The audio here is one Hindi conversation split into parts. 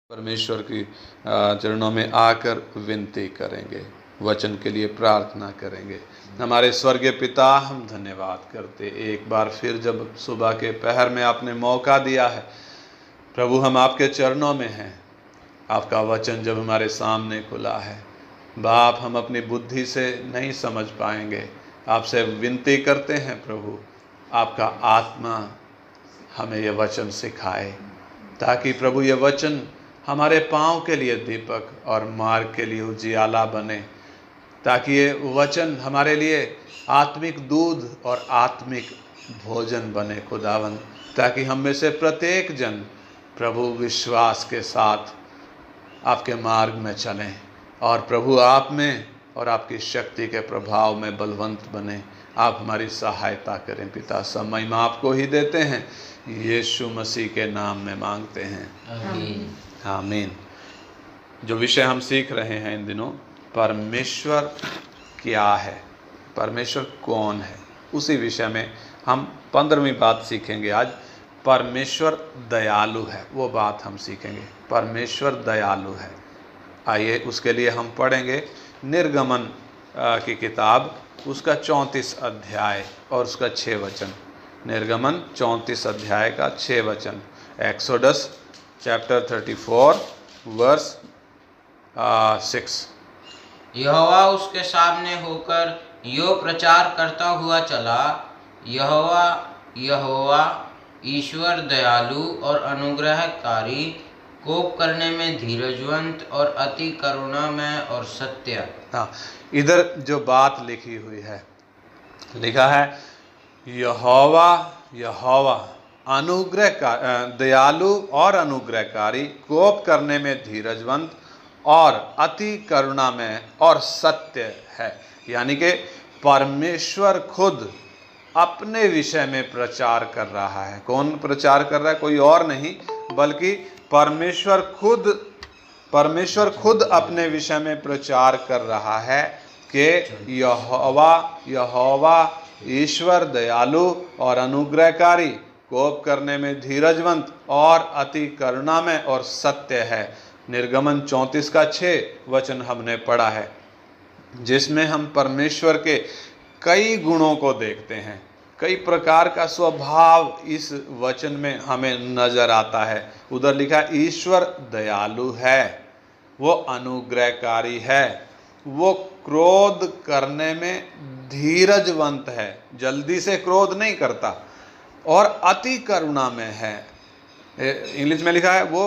परमेश्वर की चरणों में आकर विनती करेंगे, वचन के लिए प्रार्थना करेंगे। हमारे स्वर्गीय पिता, हम धन्यवाद करते एक बार फिर जब सुबह के पहर में आपने मौका दिया है प्रभु, हम आपके चरणों में हैं। आपका वचन जब हमारे सामने खुला है बाप, हम अपनी बुद्धि से नहीं समझ पाएंगे। आपसे विनती करते हैं प्रभु, आपका आत्मा हमें यह वचन सिखाए, ताकि प्रभु ये वचन हमारे पाँव के लिए दीपक और मार्ग के लिए उजियाला बने, ताकि ये वचन हमारे लिए आत्मिक दूध और आत्मिक भोजन बने खुदावन, ताकि हम में से प्रत्येक जन प्रभु विश्वास के साथ आपके मार्ग में चलें और प्रभु आप में और आपकी शक्ति के प्रभाव में बलवंत बने। आप हमारी सहायता करें पिता, सब महिमा आपको ही देते हैं, यीशु मसीह के नाम में मांगते हैं, आमीन आमीन। जो विषय हम सीख रहे हैं इन दिनों, परमेश्वर क्या है, परमेश्वर कौन है, उसी विषय में हम 15वीं बात सीखेंगे आज। परमेश्वर दयालु है, वो बात हम सीखेंगे। परमेश्वर दयालु है। आइए उसके लिए हम पढ़ेंगे निर्गमन की किताब, उसका 34 अध्याय और उसका 6 वचन। निर्गमन 34 अध्याय का 6 वचन। Exodus chapter 34 verse 6। यहोवा उसके सामने होकर यो प्रचार करता हुआ चला, यहोवा यहोवा ईश्वर दयालु और अनुग्रहकारी, कोप करने में धीरजवंत और अति करुणामय और सत्य। हाँ, इधर जो बात लिखी हुई है, लिखा है यहोवा यहोवा अनुग्रह का दयालु और अनुग्रहकारी, कोप करने में धीरजवंत और अति करुणामय और सत्य है। यानी कि परमेश्वर खुद अपने विषय में प्रचार कर रहा है। कौन प्रचार कर रहा है? कोई और नहीं बल्कि परमेश्वर खुद अपने विषय में प्रचार कर रहा है कि यहोवा यहोवा ईश्वर दयालु और अनुग्रहकारी, कोप करने में धीरजवंत और अति करुणामय और सत्य है। निर्गमन 34 का 6 वचन हमने पढ़ा है, जिसमें हम परमेश्वर के कई गुणों को देखते हैं। कई प्रकार का स्वभाव इस वचन में हमें नजर आता है। उधर लिखा ईश्वर दयालु है, वो अनुग्रहकारी है, वो क्रोध करने में धीरजवंत है, जल्दी से क्रोध नहीं करता, और अति करुणा में है। इंग्लिश में लिखा है वो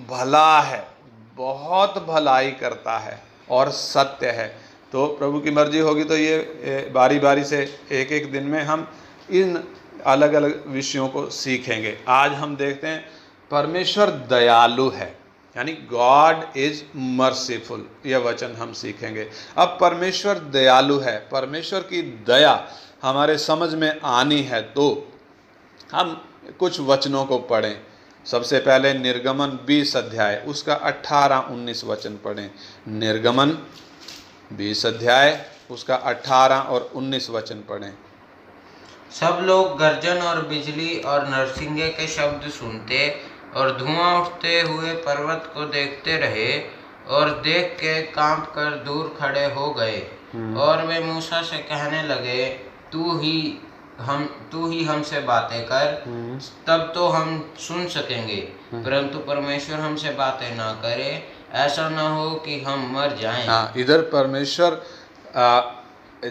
भला है, बहुत भलाई करता है और सत्य है। तो प्रभु की मर्जी होगी तो ये बारी बारी से एक एक दिन में हम इन अलग अलग विषयों को सीखेंगे। आज हम देखते हैं परमेश्वर दयालु है, यानी गॉड इज मर्सीफुल, यह वचन हम सीखेंगे। अब परमेश्वर दयालु है, परमेश्वर की दया हमारे समझ में आनी है तो हम कुछ वचनों को पढ़ें। सबसे पहले निर्गमन 20 अध्याय उसका 18-19 वचन पढ़ें। निर्गमन 20 अध्याय उसका 18 और 19 वचन पढ़ें। सब लोग गर्जन और बिजली और नरसिंगे के शब्द सुनते और धुआं उठते हुए पर्वत को देखते रहे, और देख के कांप कर दूर खड़े हो गए। और वे मूसा से कहने लगे, तू ही हमसे बातें कर, तब तो हम सुन सकेंगे, परंतु परमेश्वर हमसे बातें ना करे, ऐसा ना हो कि हम मर जाएं। हाँ, इधर परमेश्वर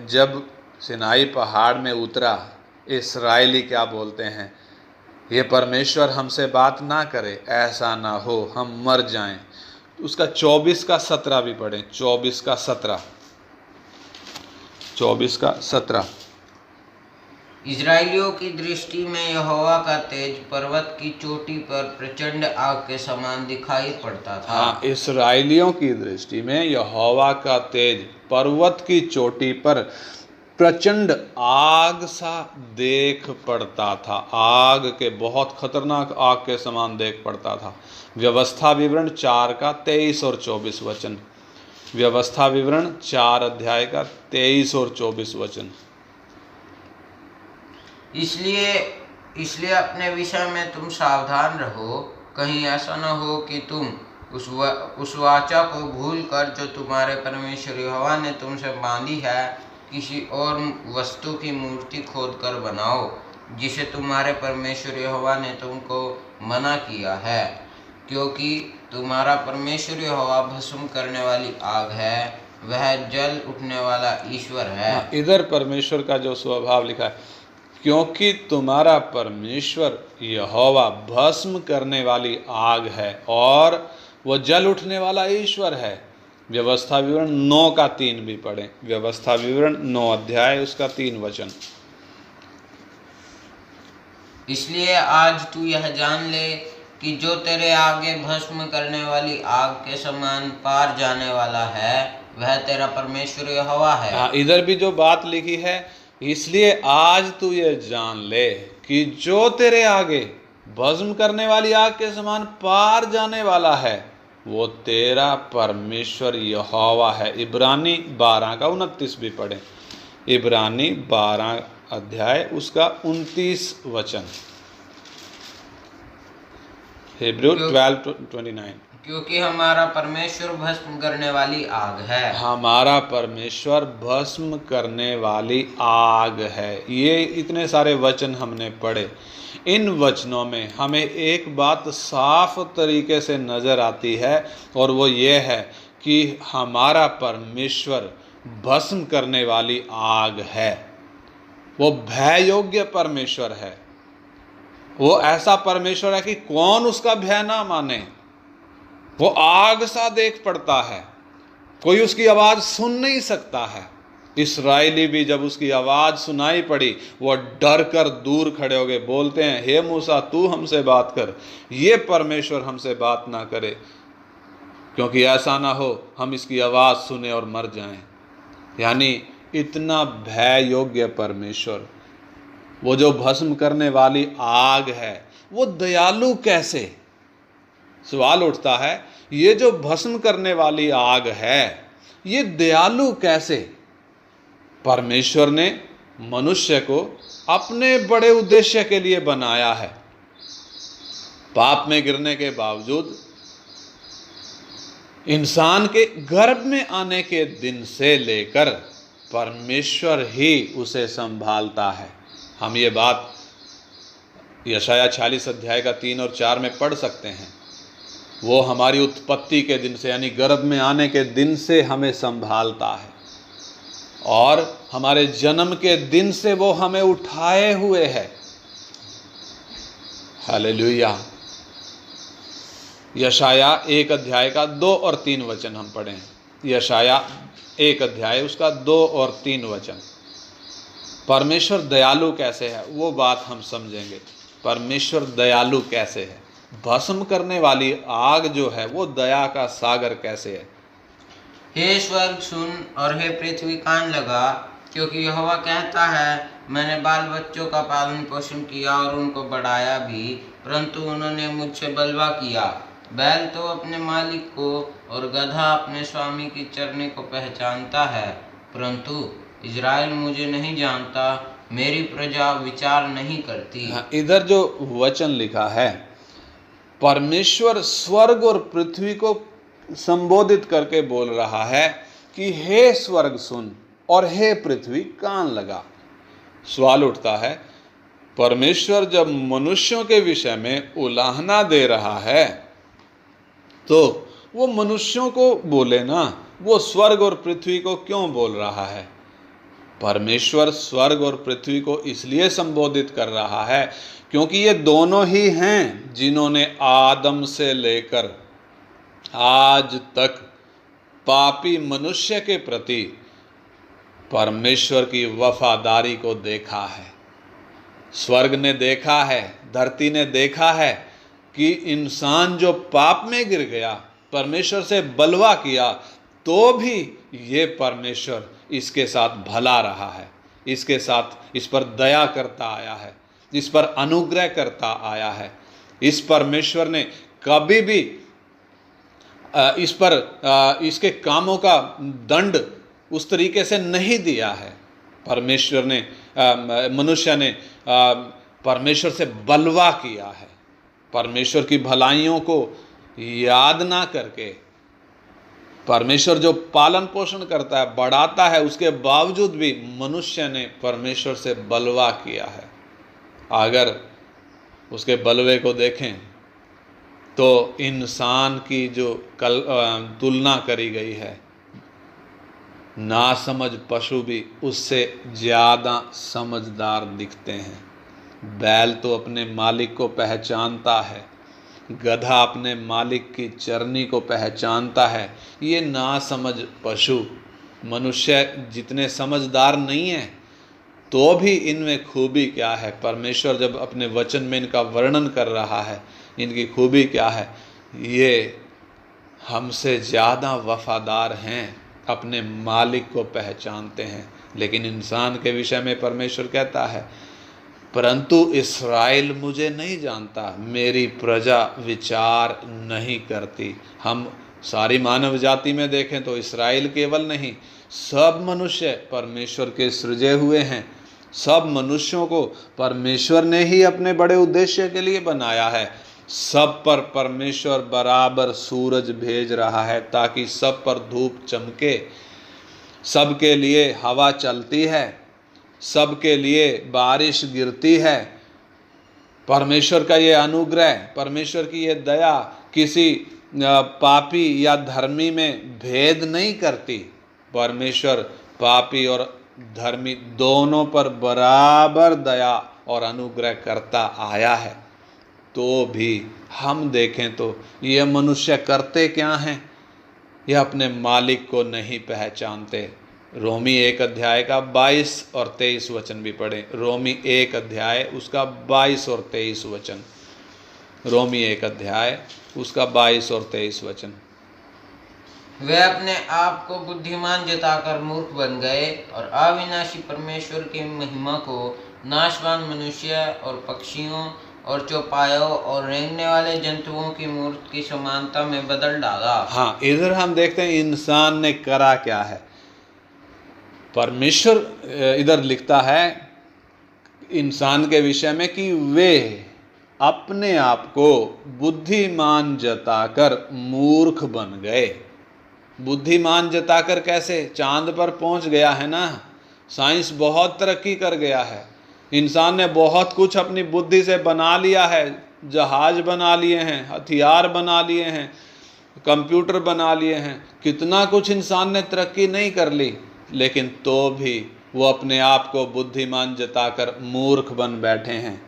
जब सिनाई पहाड़ में उतरा, इस्राएली क्या बोलते हैं, ये परमेश्वर हमसे बात ना करे, ऐसा ना हो हम मर जाएं। उसका 24 का 17 भी पढ़ें। 24 का 17। इजराइलियों की दृष्टि में यहोवा का तेज पर्वत की चोटी पर प्रचंड आग के समान दिखाई पड़ता था। हाँ, इस्राएलियों की दृष्टि में यहोवा का तेज पर्वत की चोटी पर प्रचंड आग सा देख पड़ता था। आग के, बहुत खतरनाक आग के समान देख पड़ता था। व्यवस्था विवरण 4 का 23 और 24 वचन। व्यवस्था विवरण 4 अध्याय का 23 और 24 वचन। इसलिए अपने विषय में तुम सावधान रहो, कहीं ऐसा न हो कि तुम उस वाचा को भूलकर जो तुम्हारे परमेश्वर यहोवा ने तुमसे बांधी है, किसी और वस्तु की मूर्ति खोद कर बनाओ, जिसे तुम्हारे परमेश्वर यहोवा ने तुमको मना किया है, क्योंकि तुम्हारा परमेश्वर यहोवा भस्म करने वाली आग है, वह जल उठने वाला ईश्वर है। इधर परमेश्वर का जो स्वभाव लिखा है, क्योंकि तुम्हारा परमेश्वर यहोवा भस्म करने वाली आग है और वह जल उठने वाला ईश्वर है। व्यवस्था विवरण 9:3 भी पढ़ें। व्यवस्था विवरण 9 अध्याय उसका 3 वचन। इसलिए आज तू यह जान ले कि जो तेरे आगे भस्म करने वाली आग के समान पार जाने वाला है, वह तेरा परमेश्वर यहोवा है। इधर भी जो बात लिखी है, इसलिए आज तू ये जान ले कि जो तेरे आगे भस्म करने वाली आग के समान पार जाने वाला है, वो तेरा परमेश्वर यहोवा है। इब्रानी 12:29 भी पढ़ें। इब्रानी 12 अध्याय उसका 29 वचन। हिब्रू 12:29। क्योंकि हमारा परमेश्वर भस्म करने वाली आग है। हमारा परमेश्वर भस्म करने वाली आग है। ये इतने सारे वचन हमने पढ़े। इन वचनों में हमें एक बात साफ तरीके से नजर आती है, और वो ये है कि हमारा परमेश्वर भस्म करने वाली आग है। वो भय योग्य परमेश्वर है। वो ऐसा परमेश्वर है कि कौन उसका भय ना माने। वो आग सा देख पड़ता है, कोई उसकी आवाज सुन नहीं सकता है। इस्राएली भी जब उसकी आवाज सुनाई पड़ी, वो डर कर दूर खड़े हो गए। बोलते हैं, हे मूसा तू हमसे बात कर, ये परमेश्वर हमसे बात ना करे, क्योंकि ऐसा ना हो हम इसकी आवाज सुने और मर जाएं। यानी इतना भय योग्य परमेश्वर, वो जो भस्म करने वाली आग है, वो दयालु कैसे? सवाल उठता है, ये जो भस्म करने वाली आग है, ये दयालु कैसे? परमेश्वर ने मनुष्य को अपने बड़े उद्देश्य के लिए बनाया है। पाप में गिरने के बावजूद इंसान के गर्भ में आने के दिन से लेकर परमेश्वर ही उसे संभालता है। हम ये बात यशाया 46 अध्याय का 3 और 4 में पढ़ सकते हैं। वो हमारी उत्पत्ति के दिन से, यानी गर्भ में आने के दिन से हमें संभालता है, और हमारे जन्म के दिन से वो हमें उठाए हुए है। हालेलुया। यशाया 1 अध्याय का 2 और 3 वचन हम पढ़ें। यशाया 1 अध्याय उसका 2 और 3 वचन। परमेश्वर दयालु कैसे है, वो बात हम समझेंगे। परमेश्वर दयालु कैसे है? भस्म करने वाली आग जो है, वो दया का सागर कैसे है? हे स्वर्ग सुन और हे पृथ्वी कान लगा, क्योंकि यहोवा कहता है, मैंने बाल बच्चों का पालन पोषण किया और उनको बढ़ाया भी, परंतु उन्होंने मुझसे बलवा किया। बैल तो अपने मालिक को और गधा अपने स्वामी की चरने को पहचानता है, परंतु इज़राइल मुझे नहीं जानता, मेरी प्रजा विचार नहीं करती। इधर जो वचन लिखा है, परमेश्वर स्वर्ग और पृथ्वी को संबोधित करके बोल रहा है कि हे स्वर्ग सुन और हे पृथ्वी कान लगा। सवाल उठता है, परमेश्वर जब मनुष्यों के विषय में उलाहना दे रहा है, तो वो मनुष्यों को बोले ना, वो स्वर्ग और पृथ्वी को क्यों बोल रहा है? परमेश्वर स्वर्ग और पृथ्वी को इसलिए संबोधित कर रहा है क्योंकि ये दोनों ही हैं जिन्होंने आदम से लेकर आज तक पापी मनुष्य के प्रति परमेश्वर की वफादारी को देखा है। स्वर्ग ने देखा है, धरती ने देखा है कि इंसान जो पाप में गिर गया, परमेश्वर से बलवा किया, तो भी ये परमेश्वर इसके साथ भला रहा है, इसके साथ इस पर दया करता आया है, इस पर अनुग्रह करता आया है। इस परमेश्वर ने कभी भी इस पर इसके कामों का दंड उस तरीके से नहीं दिया है। परमेश्वर ने मनुष्य ने परमेश्वर से बलवा किया है, परमेश्वर की भलाइयों को याद ना करके, परमेश्वर जो पालन पोषण करता है, बढ़ाता है, उसके बावजूद भी मनुष्य ने परमेश्वर से बलवा किया है। अगर उसके बलवे को देखें तो इंसान की जो तुलना करी गई है, नासमझ पशु भी उससे ज़्यादा समझदार दिखते हैं। बैल तो अपने मालिक को पहचानता है, गधा अपने मालिक की चरनी को पहचानता है। ये नासमझ पशु, मनुष्य जितने समझदार नहीं हैं, तो भी इनमें खूबी क्या है? परमेश्वर जब अपने वचन में इनका वर्णन कर रहा है, इनकी खूबी क्या है? ये हमसे ज़्यादा वफादार हैं, अपने मालिक को पहचानते हैं। लेकिन इंसान के विषय में परमेश्वर कहता है, परंतु इस्राएल मुझे नहीं जानता, मेरी प्रजा विचार नहीं करती। हम सारी मानव जाति में देखें तो इस्राएल केवल नहीं, सब मनुष्य परमेश्वर के सृजे हुए हैं। सब मनुष्यों को परमेश्वर ने ही अपने बड़े उद्देश्य के लिए बनाया है। सब पर परमेश्वर बराबर सूरज भेज रहा है ताकि सब पर धूप चमके, सबके लिए हवा चलती है, सबके लिए बारिश गिरती है। परमेश्वर का ये अनुग्रह, परमेश्वर की ये दया किसी पापी या धर्मी में भेद नहीं करती। परमेश्वर पापी और धर्मी दोनों पर बराबर दया और अनुग्रह करता आया है। तो भी हम देखें तो ये मनुष्य करते क्या हैं? ये अपने मालिक को नहीं पहचानते। रोमी 1 अध्याय का 22 और 23 वचन भी पढ़ें। रोमी 1 अध्याय उसका 22 और 23 वचन। रोमी 1 अध्याय उसका 22 और 23 वचन। वे अपने आप को बुद्धिमान जताकर मूर्ख बन गए और अविनाशी परमेश्वर की महिमा को नाशवान मनुष्य और पक्षियों और चौपायों और रेंगने वाले जंतुओं की मूर्त की समानता में बदल डाला। हाँ, इधर हम देखते हैं इंसान ने करा क्या है। परमेश्वर इधर लिखता है इंसान के विषय में कि वे अपने आप को बुद्धिमान जताकर मूर्ख बन गए। बुद्धिमान जताकर कैसे? चांद पर पहुंच गया है ना, साइंस बहुत तरक्की कर गया है, इंसान ने बहुत कुछ अपनी बुद्धि से बना लिया है। जहाज बना लिए हैं, हथियार बना लिए हैं, कंप्यूटर बना लिए हैं, कितना कुछ इंसान ने तरक्की नहीं कर ली, लेकिन तो भी वो अपने आप को बुद्धिमान जताकर मूर्ख बन बैठे हैं।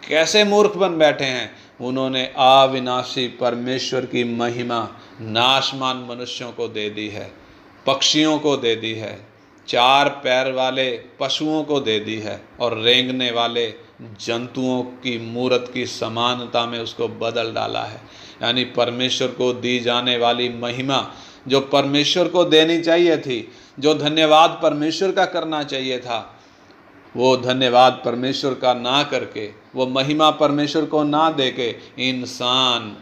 कैसे मूर्ख बन बैठे हैं? उन्होंने अविनाशी परमेश्वर की महिमा नाशवान मनुष्यों को दे दी है, पक्षियों को दे दी है, 4 पैर वाले पशुओं को दे दी है और रेंगने वाले जंतुओं की मूरत की समानता में उसको बदल डाला है। यानी परमेश्वर को दी जाने वाली महिमा जो परमेश्वर को देनी चाहिए थी, जो धन्यवाद परमेश्वर का करना चाहिए था, वो धन्यवाद परमेश्वर का ना करके, वो महिमा परमेश्वर को ना देके इंसान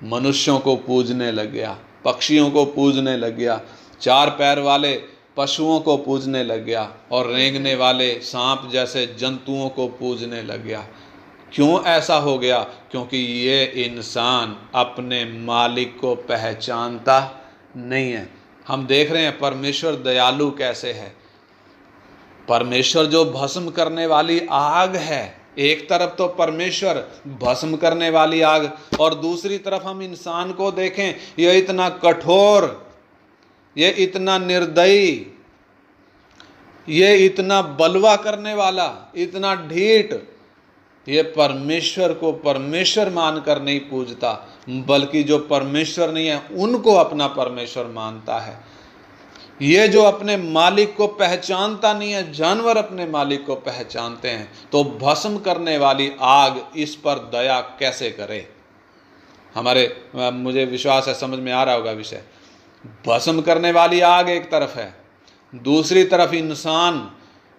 मनुष्यों को पूजने लग गया, पक्षियों को पूजने लग गया, 4 पैर वाले पशुओं को पूजने लग गया और रेंगने वाले सांप जैसे जंतुओं को पूजने लग गया। क्यों ऐसा हो गया? क्योंकि ये इंसान अपने मालिक को पहचानता नहीं है। हम देख रहे हैं परमेश्वर दयालु कैसे है। परमेश्वर जो भस्म करने वाली आग है, एक तरफ तो परमेश्वर भस्म करने वाली आग और दूसरी तरफ हम इंसान को देखें, यह इतना कठोर, ये इतना निर्दयी, ये इतना बलवा करने वाला, इतना ढीठ, ये परमेश्वर को परमेश्वर मानकर नहीं पूजता, बल्कि जो परमेश्वर नहीं है उनको अपना परमेश्वर मानता है। ये जो अपने मालिक को पहचानता नहीं है, जानवर अपने मालिक को पहचानते हैं, तो भस्म करने वाली आग इस पर दया कैसे करे? मुझे विश्वास है समझ में आ रहा होगा विषय। भस्म करने वाली आग एक तरफ है, दूसरी तरफ इंसान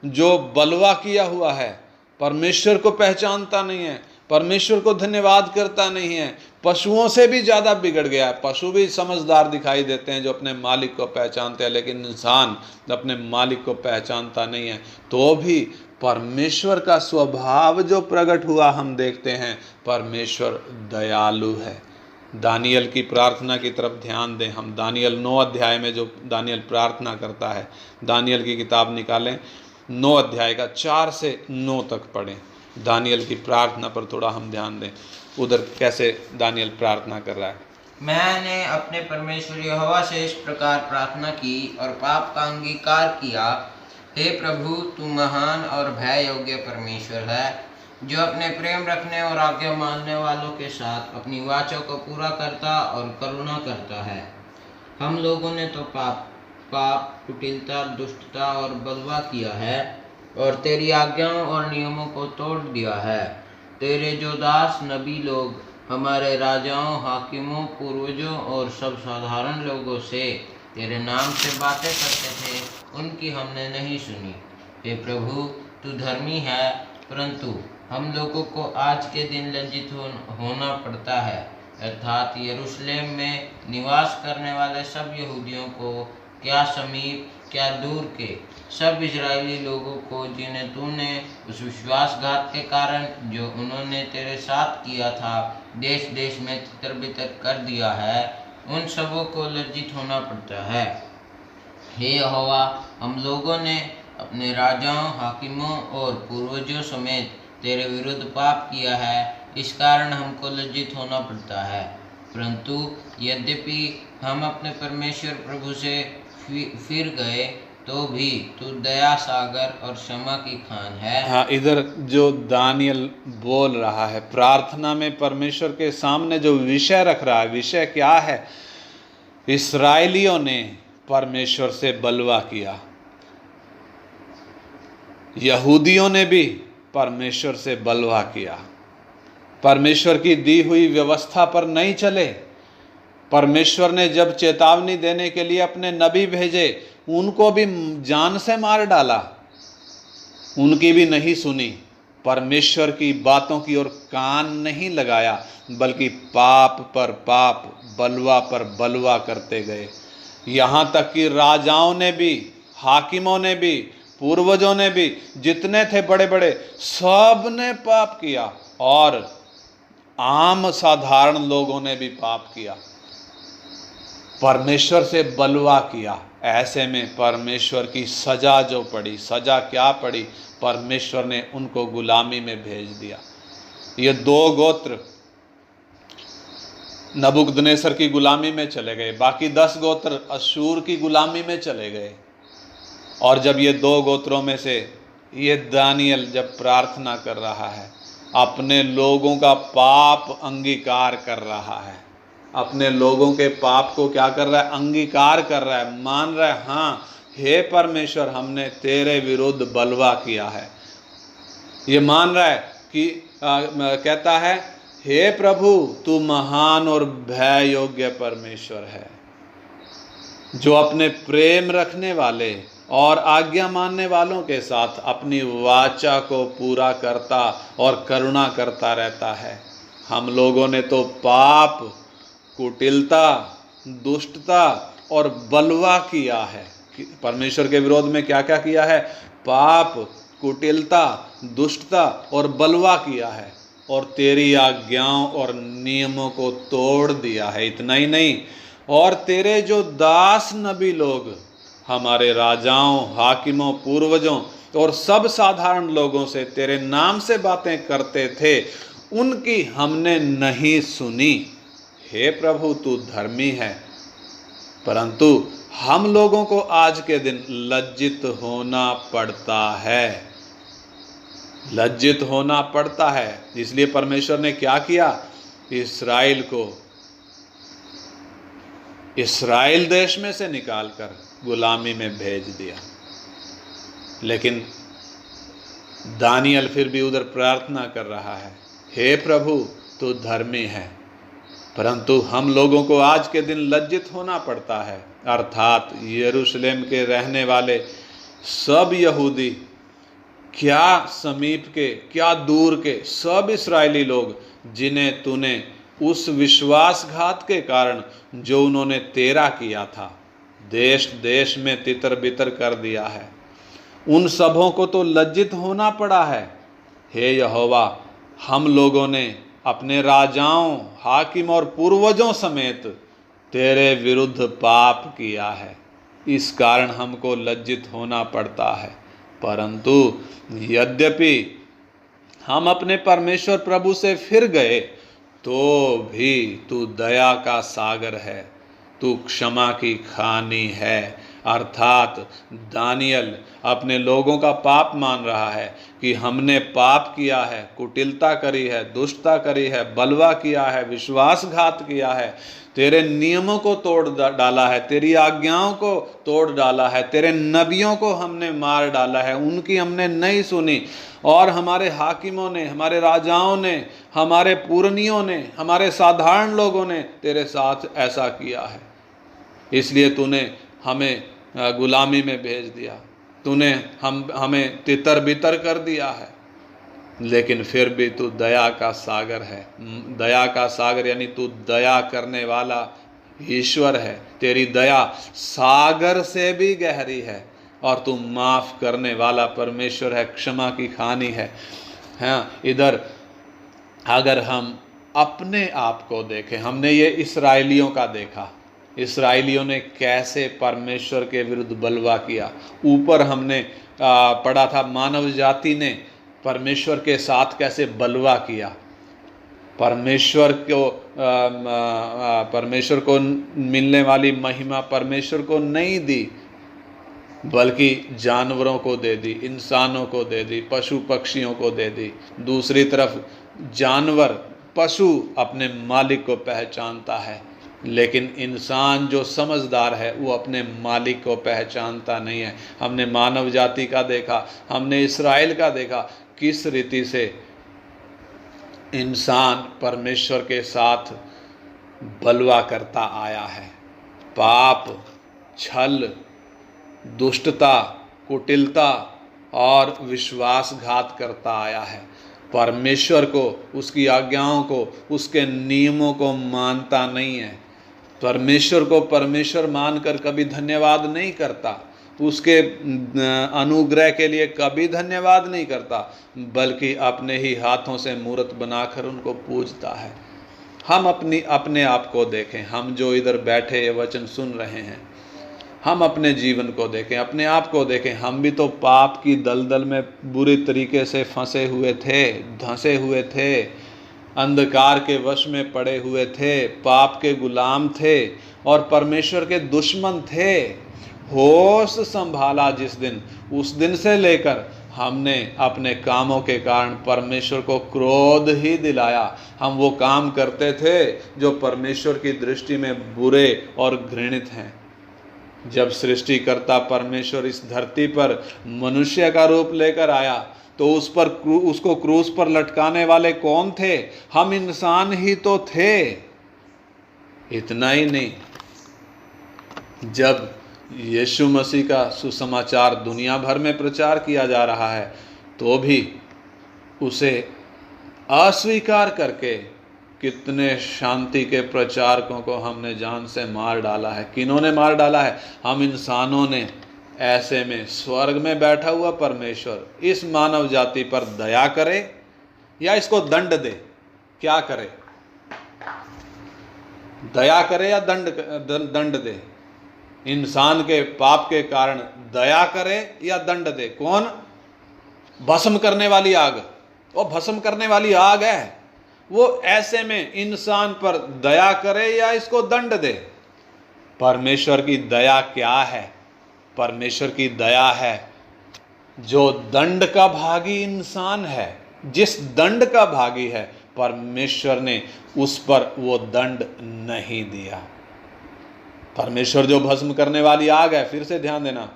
जो बलवा किया हुआ है, परमेश्वर को पहचानता नहीं है, परमेश्वर को धन्यवाद करता नहीं है, पशुओं से भी ज़्यादा बिगड़ गया है। पशु भी समझदार दिखाई देते हैं जो अपने मालिक को पहचानते हैं, लेकिन इंसान अपने मालिक को पहचानता नहीं है। तो भी परमेश्वर का स्वभाव जो प्रकट हुआ हम देखते हैं, परमेश्वर दयालु है, दानियल की प्रार्थना की तरफ ध्यान दें। हम दानियल 9 अध्याय में जो दानियल प्रार्थना करता है, दानियल की किताब निकालें, 9 अध्याय का 4 से 9 तक पढ़ें। दानियल की प्रार्थना पर थोड़ा हम ध्यान दें, उधर कैसे दानियल प्रार्थना कर रहा है। मैंने अपने परमेश्वर यहोवा से इस प्रकार प्रार्थना की और पाप का अंगीकार किया। हे प्रभु, तू महान और भय योग्य परमेश्वर है, जो अपने प्रेम रखने और आज्ञा मानने वालों के साथ अपनी वाचा को पूरा करता और करुणा करता है। हम लोगों ने तो पाप, कुटिलता, दुष्टता और बलवा किया है और तेरी आज्ञाओं और नियमों को तोड़ दिया है। तेरे जो दास नबी लोग हमारे राजाओं, हाकिमों, पूर्वजों और सब साधारण लोगों से तेरे नाम से बातें करते थे, उनकी हमने नहीं सुनी। हे प्रभु, तू धर्मी है, परंतु हम लोगों को आज के दिन लज्जित होना पड़ता है, अर्थात यरूशलेम में निवास करने वाले सब यहूदियों को, क्या समीप क्या दूर के सब इजरायली लोगों को, जिन्हें तूने उस विश्वासघात के कारण जो उन्होंने तेरे साथ किया था देश देश में तितर बितर कर दिया है, उन सबों को लज्जित होना पड़ता है। हे यहोवा, हम लोगों ने अपने राजाओं, हाकिमों और पूर्वजों समेत तेरे विरुद्ध पाप किया है, इस कारण हमको लज्जित होना पड़ता है। परंतु यद्यपि हम अपने परमेश्वर प्रभु से फिर गए, तो भी तू दया सागर और क्षमा की खान है। हाँ, इधर जो दानियल बोल रहा है प्रार्थना में, परमेश्वर के सामने जो विषय रख रहा है, विषय क्या है? इस्राएलियों ने परमेश्वर से बलवा किया, यहूदियों ने भी परमेश्वर से बलवा किया, परमेश्वर की दी हुई व्यवस्था पर नहीं चले। परमेश्वर ने जब चेतावनी देने के लिए अपने नबी भेजे, उनको भी जान से मार डाला, उनकी भी नहीं सुनी, परमेश्वर की बातों की ओर कान नहीं लगाया, बल्कि पाप पर पाप, बलवा पर बलवा करते गए। यहाँ तक कि राजाओं ने भी, हाकिमों ने भी, पूर्वजों ने भी, जितने थे बड़े बड़े, सब ने पाप किया और आम साधारण लोगों ने भी पाप किया, परमेश्वर से बलवा किया। ऐसे में परमेश्वर की सजा जो पड़ी, सजा क्या पड़ी? परमेश्वर ने उनको गुलामी में भेज दिया। ये 2 गोत्र नबूकदनेस्सर की गुलामी में चले गए, बाकी 10 गोत्र अशूर की गुलामी में चले गए। और जब ये 2 गोत्रों में से ये दानियल जब प्रार्थना कर रहा है, अपने लोगों का पाप अंगीकार कर रहा है, अपने लोगों के पाप को क्या कर रहा है? अंगीकार कर रहा है, मान रहा है, हाँ हे परमेश्वर, हमने तेरे विरुद्ध बलवा किया है। ये मान रहा है कि कहता है, हे प्रभु, तू महान और भय योग्य परमेश्वर है, जो अपने प्रेम रखने वाले और आज्ञा मानने वालों के साथ अपनी वाचा को पूरा करता और करुणा करता रहता है। हम लोगों ने तो पाप, कुटिलता, दुष्टता और बलवा किया है। परमेश्वर के विरोध में क्या क्या किया है? पाप, कुटिलता, दुष्टता और बलवा किया है, और तेरी आज्ञाओं और नियमों को तोड़ दिया है। इतना ही नहीं, और तेरे जो दास नबी लोग हमारे राजाओं, हाकिमों, पूर्वजों और सब साधारण लोगों से तेरे नाम से बातें करते थे, उनकी हमने नहीं सुनी। हे प्रभु, तू धर्मी है, परंतु हम लोगों को आज के दिन लज्जित होना पड़ता है, लज्जित होना पड़ता है। इसलिए परमेश्वर ने क्या किया? इस्राएल को इस्राएल देश में से निकालकर गुलामी में भेज दिया। लेकिन दानियल फिर भी उधर प्रार्थना कर रहा है, हे प्रभु, तू धर्मी है, परंतु हम लोगों को आज के दिन लज्जित होना पड़ता है। अर्थात यरूशलेम के रहने वाले सब यहूदी, क्या समीप के क्या दूर के सब इस्राएली लोग, जिन्हें तूने उस विश्वासघात के कारण जो उन्होंने तेरा किया था, देश देश में तितर बितर कर दिया है, उन सबों को तो लज्जित होना पड़ा है। हे यहोवा, हम लोगों ने अपने राजाओं, हाकिम और पूर्वजों समेत तेरे विरुद्ध पाप किया है। इस कारण हमको लज्जित होना पड़ता है। परंतु यद्यपि हम अपने परमेश्वर प्रभु से फिर गए, तो भी तू दया का सागर है, तू क्षमा की खानी है। अर्थात दानियल अपने लोगों का पाप मान रहा है कि हमने पाप किया है, कुटिलता करी है, दुष्टता करी है, बलवा किया है, विश्वासघात किया है, तेरे नियमों को तोड़ डाला है, तेरी आज्ञाओं को तोड़ डाला है, तेरे नबियों को हमने मार डाला है, उनकी हमने नहीं सुनी। और हमारे हाकिमों ने, हमारे राजाओं ने, हमारे पुरनियों ने, हमारे साधारण लोगों ने तेरे साथ ऐसा किया है। इसलिए तूने हमें गुलामी में भेज दिया, तूने हमें तितर बितर कर दिया है। लेकिन फिर भी तू दया का सागर है। दया का सागर यानी तू दया करने वाला ईश्वर है। तेरी दया सागर से भी गहरी है और तू माफ करने वाला परमेश्वर है, क्षमा की खानी है। हाँ, इधर अगर हम अपने आप को देखें, हमने ये इस्राएलियों का देखा, इस्राएलियों ने कैसे परमेश्वर के विरुद्ध बलवा किया। ऊपर हमने पढ़ा था मानव जाति ने परमेश्वर के साथ कैसे बलवा किया, परमेश्वर को मिलने वाली महिमा परमेश्वर को नहीं दी, बल्कि जानवरों को दे दी, इंसानों को दे दी, पशु पक्षियों को दे दी। दूसरी तरफ जानवर, पशु अपने मालिक को पहचानता है, लेकिन इंसान जो समझदार है वो अपने मालिक को पहचानता नहीं है। हमने मानव जाति का देखा, हमने इस्राएल का देखा, किस रीति से इंसान परमेश्वर के साथ बलवा करता आया है। पाप, छल, दुष्टता, कुटिलता और विश्वासघात करता आया है। परमेश्वर को, उसकी आज्ञाओं को, उसके नियमों को मानता नहीं है। परमेश्वर को परमेश्वर मानकर कभी धन्यवाद नहीं करता, उसके अनुग्रह के लिए कभी धन्यवाद नहीं करता, बल्कि अपने ही हाथों से मूर्त बनाकर उनको पूजता है। हम अपने आप को देखें, हम जो इधर बैठे ये वचन सुन रहे हैं, हम अपने जीवन को देखें, अपने आप को देखें। हम भी तो पाप की दलदल में बुरी तरीके से फंसे हुए थे, धंसे हुए थे, अंधकार के वश में पड़े हुए थे, पाप के गुलाम थे और परमेश्वर के दुश्मन थे। होश संभाला जिस दिन, उस दिन से लेकर हमने अपने कामों के कारण परमेश्वर को क्रोध ही दिलाया। हम वो काम करते थे जो परमेश्वर की दृष्टि में बुरे और घृणित हैं। जब सृष्टिकर्ता परमेश्वर इस धरती पर मनुष्य का रूप लेकर आया, तो उसको क्रूस पर लटकाने वाले कौन थे? हम इंसान ही तो थे। इतना ही नहीं, जब यीशु मसीह का सुसमाचार दुनिया भर में प्रचार किया जा रहा है, तो भी उसे अस्वीकार करके कितने शांति के प्रचारकों को हमने जान से मार डाला है। किन्होंने मार डाला है? हम इंसानों ने। ऐसे में स्वर्ग में बैठा हुआ परमेश्वर इस मानव जाति पर दया करे या इसको दंड दे? क्या करे? दया करे या दंड दे? इंसान के पाप के कारण दया करे या दंड दे? कौन? भस्म करने वाली आग। वो भस्म करने वाली आग है। वो ऐसे में इंसान पर दया करे या इसको दंड दे? परमेश्वर की दया क्या है? परमेश्वर की दया है जो दंड का भागी इंसान है, जिस दंड का भागी है, परमेश्वर ने उस पर वो दंड नहीं दिया। परमेश्वर जो भस्म करने वाली आग है, फिर से ध्यान देना,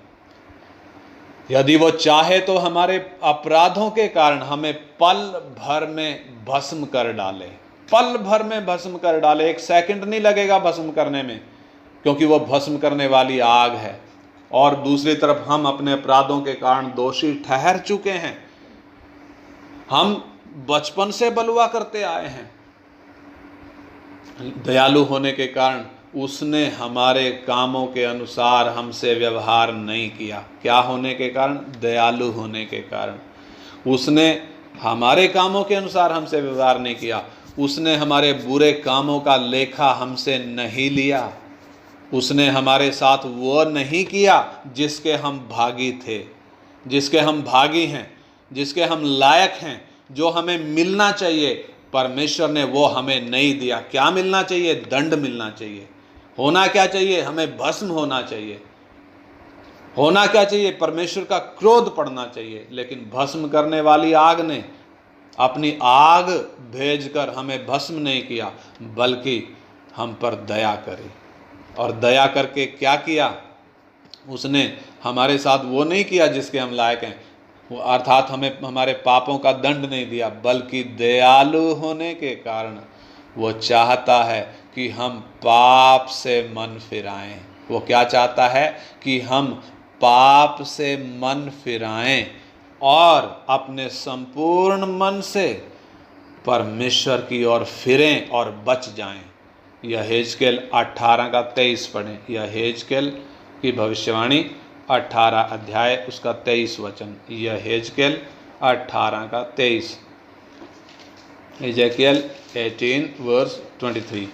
यदि वो चाहे तो हमारे अपराधों के कारण हमें पल भर में भस्म कर डाले। पल भर में भस्म कर डाले, 1 सेकंड नहीं लगेगा भस्म करने में, क्योंकि वो भस्म करने वाली आग है। और दूसरी तरफ हम अपने अपराधों के कारण दोषी ठहर चुके हैं। हम बचपन से बलवा करते आए हैं। दयालु होने के कारण उसने हमारे कामों के अनुसार हमसे व्यवहार नहीं किया। क्या होने के कारण? दयालु होने के कारण उसने हमारे कामों के अनुसार हमसे व्यवहार नहीं किया। उसने हमारे बुरे कामों का लेखा हमसे नहीं लिया। उसने हमारे साथ वो नहीं किया जिसके हम भागी थे, जिसके हम भागी हैं, जिसके हम लायक हैं, जो हमें मिलना चाहिए। परमेश्वर ने वो हमें नहीं दिया। क्या मिलना चाहिए? दंड मिलना चाहिए। होना क्या चाहिए? हमें भस्म होना चाहिए। होना क्या चाहिए? परमेश्वर का क्रोध पड़ना चाहिए। लेकिन भस्म करने वाली आग ने अपनी आग भेजकर हमें भस्म नहीं किया, बल्कि हम पर दया करी। और दया करके क्या किया? उसने हमारे साथ वो नहीं किया जिसके हम लायक हैं, वो अर्थात हमें हमारे पापों का दंड नहीं दिया, बल्कि दयालु होने के कारण वो चाहता है कि हम पाप से मन फिराएं। वो क्या चाहता है? कि हम पाप से मन फिराएं और अपने संपूर्ण मन से परमेश्वर की ओर फिरें और बच जाएं। यह हेजकेल 18 का 23 पढ़ें। यह हेजकेल की भविष्यवाणी 18 अध्याय उसका 23 वचन। यह हेजकेल 18 का 23। Ezekiel 18 verse 23।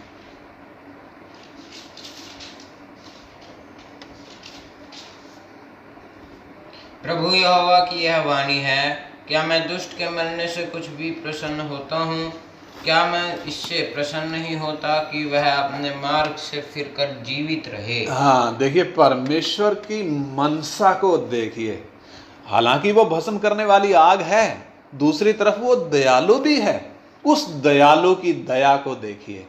प्रभु यहोवा की यह वाणी है, क्या मैं दुष्ट के मरने से कुछ भी प्रसन्न होता हूँ? क्या मैं इससे प्रसन्न नहीं होता कि वह अपने मार्ग से फिरकर जीवित रहे? हाँ, देखिए परमेश्वर की मनसा को देखिए। हालांकि वो भस्म करने वाली आग है, दूसरी तरफ वो दयालु भी है। उस दयालु की दया को देखिए।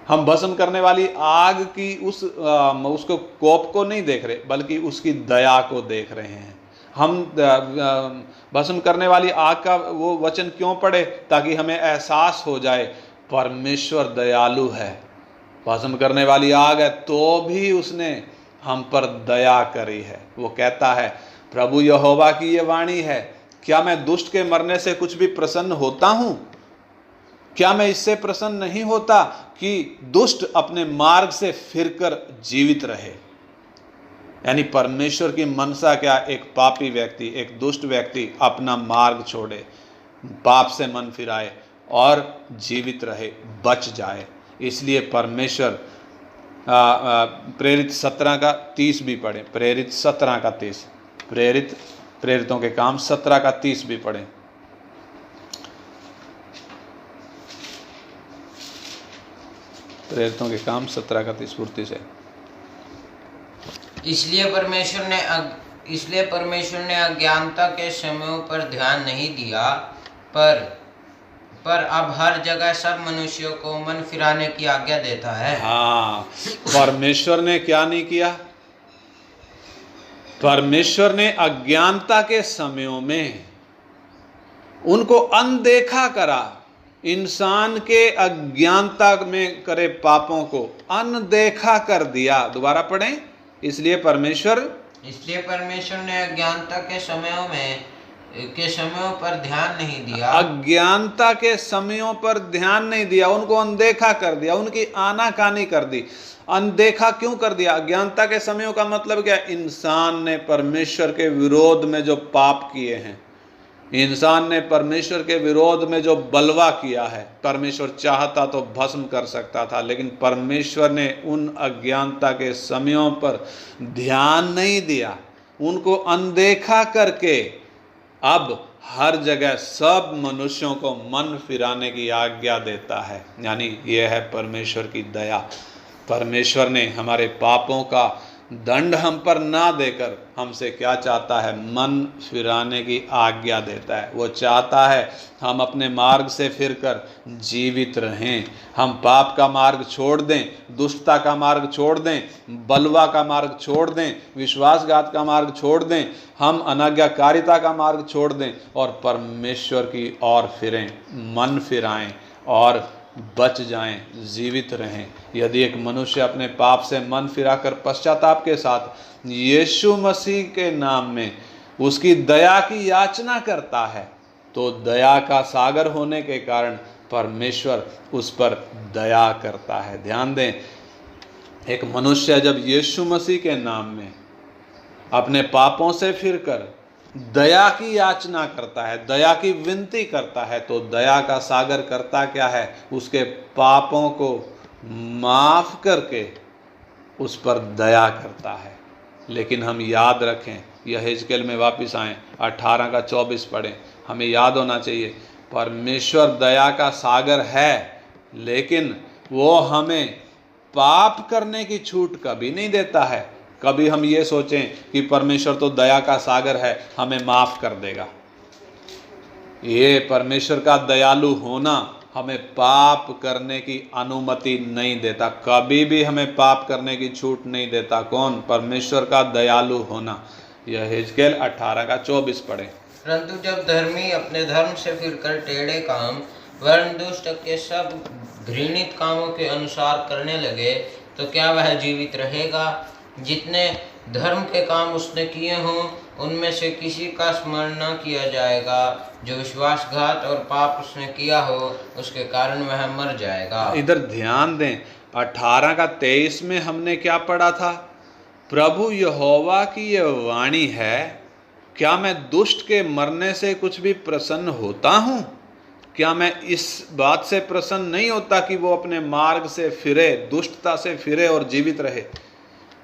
हम भस्म करने वाली आग की उसको कोप को नहीं देख रहे, बल्कि उसकी दया को देख रहे हैं। हम भस्म करने वाली आग का वो वचन क्यों पढ़े? ताकि हमें एहसास हो जाए परमेश्वर दयालु है। भस्म करने वाली आग है तो भी उसने हम पर दया करी है। वो कहता है, प्रभु यहोवा की ये वाणी है, क्या मैं दुष्ट के मरने से कुछ भी प्रसन्न होता हूँ? क्या मैं इससे प्रसन्न नहीं होता कि दुष्ट अपने मार्ग से फिरकर जीवित रहे? यानी परमेश्वर की मनसा क्या? एक पापी व्यक्ति, एक दुष्ट व्यक्ति अपना मार्ग छोड़े, पाप से मन फिराए और जीवित रहे, बच जाए। इसलिए परमेश्वर प्रेरित 17 का 30 भी पढ़ें। प्रेरित 17 का 30। प्रेरितों के काम 17 का 30 भी पढ़ें। प्रेरितों के काम 17 का 30 पूर्ति से। इसलिए परमेश्वर ने अज्ञानता के समयों पर ध्यान नहीं दिया, पर अब हर जगह सब मनुष्यों को मन फिराने की आज्ञा देता है। हाँ, परमेश्वर ने क्या नहीं किया? परमेश्वर ने अज्ञानता के समयों में उनको अनदेखा करा। इंसान के अज्ञानता में करे पापों को अनदेखा कर दिया। दोबारा पढ़ें। इसलिए परमेश्वर ने अज्ञानता के समयों पर ध्यान नहीं दिया। अज्ञानता के समयों पर ध्यान नहीं दिया, उनको अनदेखा कर दिया, उनकी आनाकानी कर दी। अनदेखा क्यों कर दिया? अज्ञानता के समयों का मतलब क्या? इंसान ने परमेश्वर के विरोध में जो पाप किए हैं, इंसान ने परमेश्वर के विरोध में जो बलवा किया है। परमेश्वर चाहता तो भस्म कर सकता था, लेकिन परमेश्वर ने उन अज्ञानता के समयों पर ध्यान नहीं दिया, उनको अनदेखा करके अब हर जगह सब मनुष्यों को मन फिराने की आज्ञा देता है। यानी यह है परमेश्वर की दया। परमेश्वर ने हमारे पापों का दंड हम पर ना देकर हमसे क्या चाहता है? मन फिराने की आज्ञा देता है। वो चाहता है हम अपने मार्ग से फिरकर जीवित रहें, हम पाप का मार्ग छोड़ दें, दुष्टता का मार्ग छोड़ दें, बलवा का मार्ग छोड़ दें, विश्वासघात का मार्ग छोड़ दें, हम अनाज्ञाकारिता का मार्ग छोड़ दें और परमेश्वर की ओर फिरें, मन फिराएं और बच जाएं, जीवित रहें। यदि एक मनुष्य अपने पाप से मन फिराकर पश्चाताप के साथ यीशु मसीह के नाम में उसकी दया की याचना करता है, तो दया का सागर होने के कारण परमेश्वर उस पर दया करता है। ध्यान दें, एक मनुष्य जब यीशु मसीह के नाम में अपने पापों से फिरकर दया की याचना करता है, दया की विनती करता है, तो दया का सागर करता क्या है? उसके पापों को माफ करके उस पर दया करता है। लेकिन हम याद रखें, यहेजकेल में वापस आएँ, 18 का 24 पढ़ें, हमें याद होना चाहिए परमेश्वर दया का सागर है, लेकिन वो हमें पाप करने की छूट कभी नहीं देता है। कभी हम ये सोचें कि परमेश्वर तो दया का सागर है, हमें माफ कर देगा। ये परमेश्वर का दयालु होना हमें पाप करने की अनुमति नहीं देता, कभी भी हमें पाप करने की छूट नहीं देता। कौन? परमेश्वर का दयालु होना। यहेजकेल 18 का 24 पढ़े। परंतु जब धर्मी अपने धर्म से फिरकर टेढ़े काम वर्ण दुष्ट के सब घृणित कामों के अनुसार करने लगे, तो क्या वह जीवित रहेगा? जितने धर्म के काम उसने किए हों उनमें से किसी का स्मरण न किया जाएगा। जो विश्वासघात और पाप उसने किया हो उसके कारण वह मर जाएगा। इधर ध्यान दें, 18 का 23 में हमने क्या पढ़ा था? प्रभु यहोवा की यह वाणी है, क्या मैं दुष्ट के मरने से कुछ भी प्रसन्न होता हूँ? क्या मैं इस बात से प्रसन्न नहीं होता कि वो अपने मार्ग से फिरे, दुष्टता से फिरे और जीवित रहे?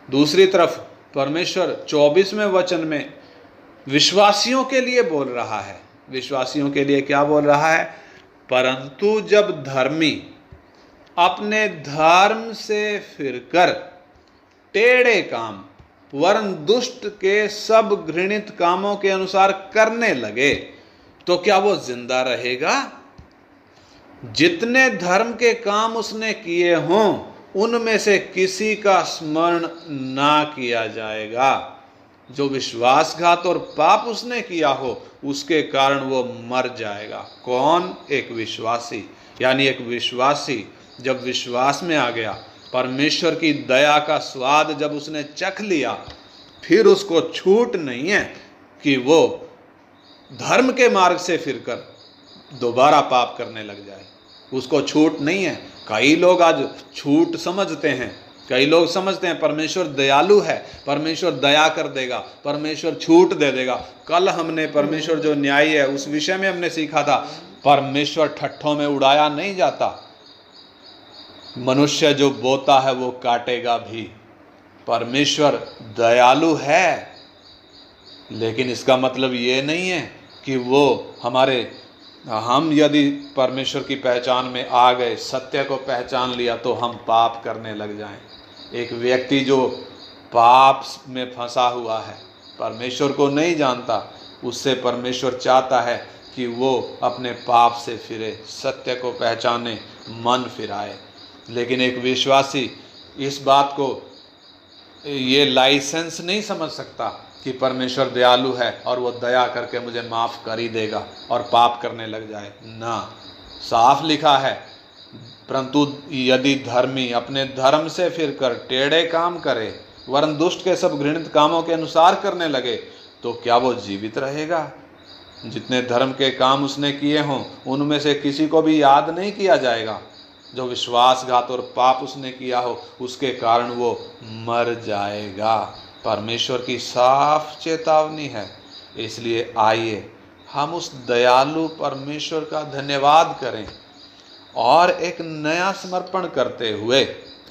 दूसरी तरफ परमेश्वर 24वें वचन में विश्वासियों के लिए बोल रहा है। विश्वासियों के लिए क्या बोल रहा है? परंतु जब धर्मी अपने धर्म से फिरकर टेढ़े काम वरन दुष्ट के सब घृणित कामों के अनुसार करने लगे, तो क्या वो जिंदा रहेगा? जितने धर्म के काम उसने किए हों उनमें से किसी का स्मरण ना किया जाएगा। जो विश्वासघात और पाप उसने किया हो उसके कारण वो मर जाएगा। कौन? एक विश्वासी। यानी एक विश्वासी जब विश्वास में आ गया, परमेश्वर की दया का स्वाद जब उसने चख लिया, फिर उसको छूट नहीं है कि वो धर्म के मार्ग से फिरकर दोबारा पाप करने लग जाए। उसको छूट नहीं है। कई लोग आज छूट समझते हैं, कई लोग समझते हैं परमेश्वर दयालु है, परमेश्वर दया कर देगा, परमेश्वर छूट दे देगा। कल हमने परमेश्वर जो न्यायी है उस विषय में हमने सीखा था, परमेश्वर ठट्ठों में उड़ाया नहीं जाता। मनुष्य जो बोता है वो काटेगा भी। परमेश्वर दयालु है, लेकिन इसका मतलब ये नहीं है कि वो हम यदि परमेश्वर की पहचान में आ गए, सत्य को पहचान लिया, तो हम पाप करने लग जाएं। एक व्यक्ति जो पाप में फंसा हुआ है, परमेश्वर को नहीं जानता, उससे परमेश्वर चाहता है कि वो अपने पाप से फिरे, सत्य को पहचाने, मन फिराए। लेकिन एक विश्वासी इस बात को ये लाइसेंस नहीं समझ सकता कि परमेश्वर दयालु है और वो दया करके मुझे माफ़ कर ही देगा और पाप करने लग जाए ना। साफ लिखा है, परंतु यदि धर्मी अपने धर्म से फिरकर टेढ़े काम करे वरन दुष्ट के सब घृणित कामों के अनुसार करने लगे, तो क्या वो जीवित रहेगा? जितने धर्म के काम उसने किए हों उनमें से किसी को भी याद नहीं किया जाएगा। जो विश्वासघात और पाप उसने किया हो उसके कारण वो मर जाएगा। परमेश्वर की साफ चेतावनी है। इसलिए आइए हम उस दयालु परमेश्वर का धन्यवाद करें और एक नया समर्पण करते हुए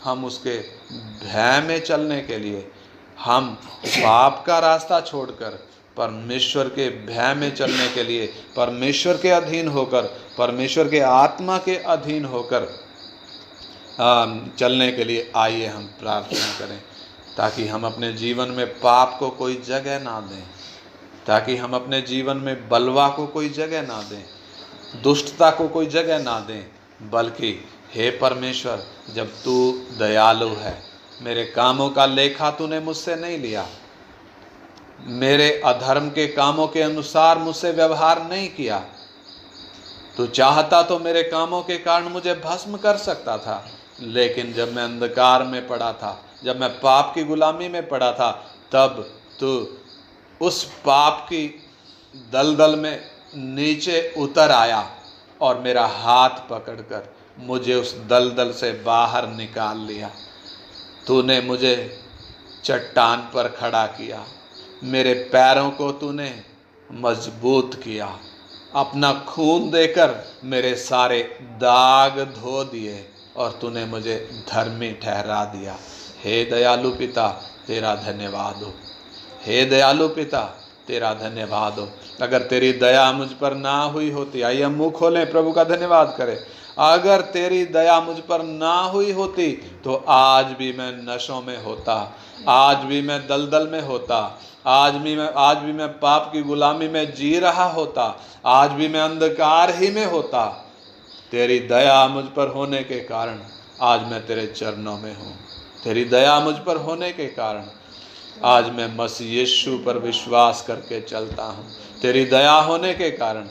हम उसके भय में चलने के लिए, हम पाप का रास्ता छोड़कर परमेश्वर के भय में चलने के लिए, परमेश्वर के अधीन होकर, परमेश्वर के आत्मा के अधीन होकर चलने के लिए आइए हम प्रार्थना करें, ताकि हम अपने जीवन में पाप को कोई जगह ना दें, ताकि हम अपने जीवन में बलवा को कोई जगह ना दें, दुष्टता को कोई जगह ना दें, बल्कि हे परमेश्वर, जब तू दयालु है, मेरे कामों का लेखा तूने मुझसे नहीं लिया, मेरे अधर्म के कामों के अनुसार मुझसे व्यवहार नहीं किया, तू चाहता तो मेरे कामों के कारण मुझे भस्म कर सकता था, लेकिन जब मैं अंधकार में पड़ा था, जब मैं पाप की गुलामी में पड़ा था, तब तू उस पाप की दलदल में नीचे उतर आया और मेरा हाथ पकड़कर मुझे उस दलदल से बाहर निकाल लिया। तूने मुझे चट्टान पर खड़ा किया, मेरे पैरों को तूने मजबूत किया, अपना खून देकर मेरे सारे दाग धो दिए और तूने मुझे धर्मी ठहरा दिया। हे दयालु पिता, तेरा धन्यवाद हो। हे दयालु पिता, तेरा धन्यवाद हो। अगर तेरी दया मुझ पर ना हुई होती, आइए हम मुंह खोलें, प्रभु का धन्यवाद करें। अगर तेरी दया मुझ पर ना हुई होती तो आज भी मैं नशों में होता, आज भी मैं दलदल में होता, आज भी मैं पाप की गुलामी में जी रहा होता, आज भी मैं अंधकार ही में होता। तेरी दया मुझ पर होने के कारण आज मैं तेरे चरणों में हूँ। तेरी दया मुझ पर होने के कारण आज मैं मसीह यीशु पर विश्वास करके चलता हूँ। तेरी दया होने के कारण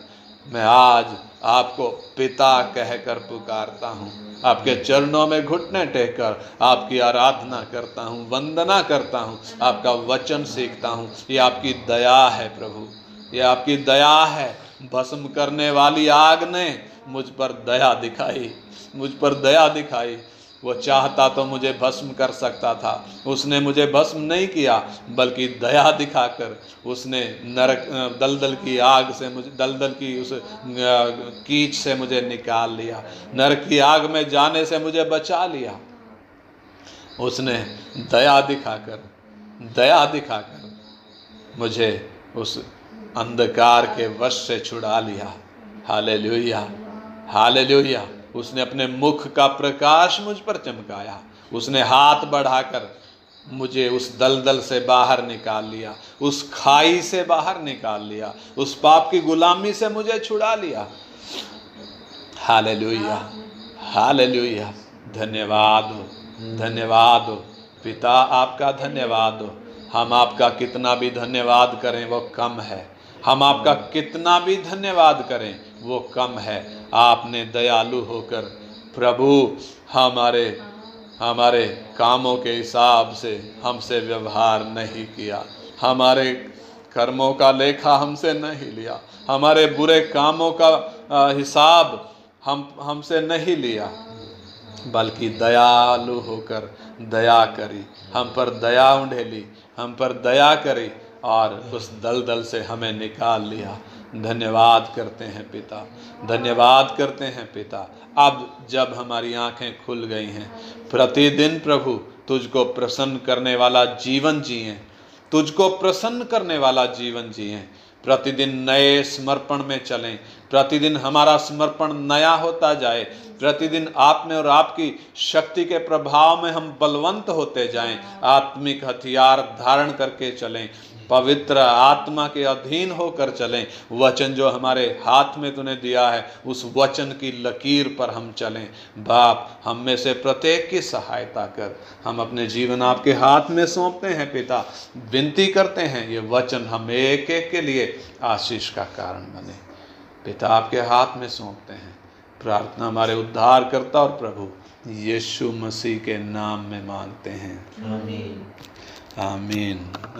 मैं आज आपको पिता कहकर पुकारता हूँ, आपके चरणों में घुटने टेक कर आपकी आराधना करता हूँ, वंदना करता हूँ, आपका वचन सीखता हूँ। ये आपकी दया है प्रभु, ये आपकी दया है। भस्म करने वाली आग ने मुझ पर दया दिखाई, मुझ पर दया दिखाई। वो चाहता तो मुझे भस्म कर सकता था, उसने मुझे भस्म नहीं किया, बल्कि दया दिखाकर उसने नरक दलदल की आग से मुझे, दलदल की उस कीच से मुझे निकाल लिया, नरक की आग में जाने से मुझे बचा लिया। उसने दया दिखाकर मुझे उस अंधकार के वश से छुड़ा लिया। Hallelujah, hallelujah. उसने अपने मुख का प्रकाश मुझ पर चमकाया, उसने हाथ बढ़ाकर मुझे उस दलदल से बाहर निकाल लिया, उस खाई से बाहर निकाल लिया, उस पाप की गुलामी से मुझे छुड़ा लिया। Hallelujah, hallelujah. धन्यवाद हो, धन्यवाद हो पिता, आपका धन्यवाद हो। हम आपका कितना भी धन्यवाद करें वो कम है, हम आपका कितना भी धन्यवाद करें वो कम है। आपने दयालु होकर प्रभु हमारे कामों के हिसाब से हमसे व्यवहार नहीं किया, हमारे कर्मों का लेखा हमसे नहीं लिया, हमारे बुरे कामों का हिसाब हमसे नहीं लिया, बल्कि दयालु होकर दया करी, हम पर दया उंडेली, हम पर दया करी और उस दलदल से हमें निकाल लिया। धन्यवाद करते हैं पिता, धन्यवाद करते हैं पिता। अब जब हमारी आंखें खुल गई हैं, प्रतिदिन प्रभु तुझको प्रसन्न करने वाला जीवन जिएं, तुझको प्रसन्न करने वाला जीवन जिएं। प्रतिदिन नए समर्पण में चलें, प्रतिदिन हमारा समर्पण नया होता जाए, प्रतिदिन आप में और आपकी शक्ति के प्रभाव में हम बलवंत होते जाएं, आत्मिक हथियार धारण करके चलें, पवित्र आत्मा के अधीन होकर चलें। वचन जो हमारे हाथ में तूने दिया है उस वचन की लकीर पर हम चलें। बाप, हम में से प्रत्येक की सहायता कर। हम अपने जीवन आपके हाथ में सौंपते हैं पिता, विनती करते हैं ये वचन हम एक एक के लिए आशीष का कारण बने। पिता, आपके हाथ में सौंपते हैं। प्रार्थना हमारे उद्धारकर्ता और प्रभु यीशु मसीह के नाम में मांगते हैं, आमीन, आमीन।